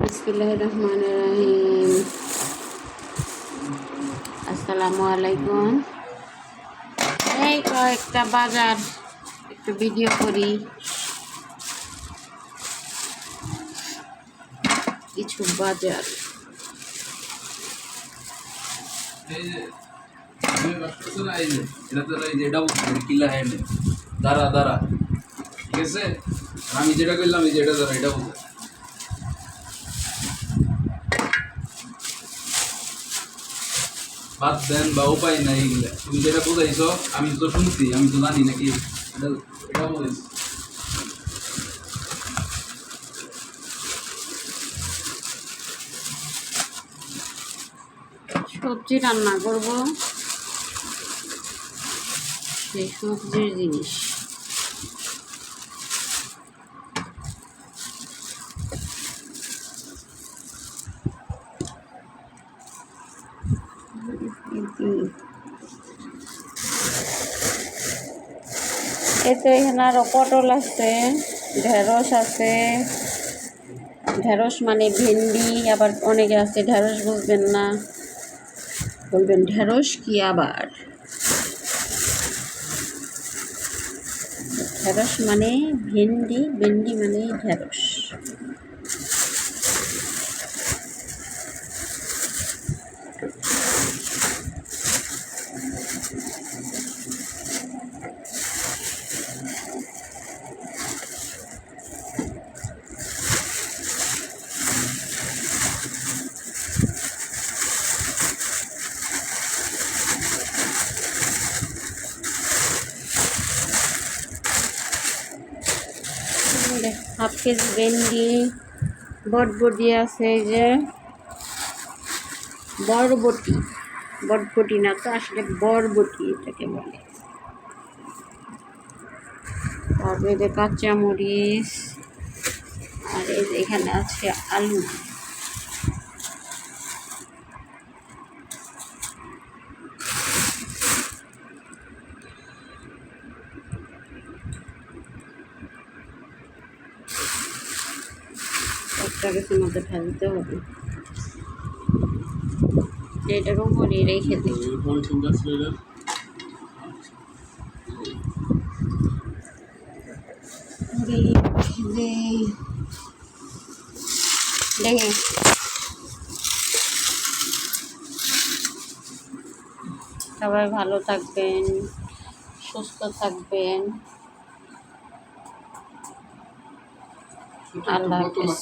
বিসমিল্লাহিররহমানিররহিম। আসসালামু আলাইকুম। এই কয়েকটা বাজার একটু ভিডিও করি, কিছু বাজার। দাঁড়া ঠিক আছে, আমি যেটা করলাম এই যে এটা দাঁড়া, এটা বলতে বাদ দেন বা উপায় নাই। এগুলা তুমি যেটা বোঝাইছো আমি তো শুনছি, আমি তো জানি নাকি এটা বলেছি। সবজি রান্না করব, সেই সবজির জিনিস। এই তো এখানে আরো পটল আছে, ঢেঁড়স আছে। ঢেঁড়স মানে ভেন্ডি, আবার অনেকে আছে ঢেঁড়স বুঝবেন না, বলবেন ঢেঁড়স কি আবার। ঢেঁড়স মানে ভেন্ডি, ভেন্ডি মানে ঢেঁড়স। হাফ কেজি ভেন্ডি, বটবটি আছে, এই যে বরবটি, বটবটি না তো আসলে বরবটি এটাকে বলে। তারপরে যে কাঁচামরিচ, আর এই যে এখানে আছে আলু। একটা কিছুর মধ্যে ফেলতে হবে, এটার উপরে রেখে দিই। দেখি সবাই ভালো থাকবেন, সুস্থ থাকবেন। আল্লাহ হাফেজ।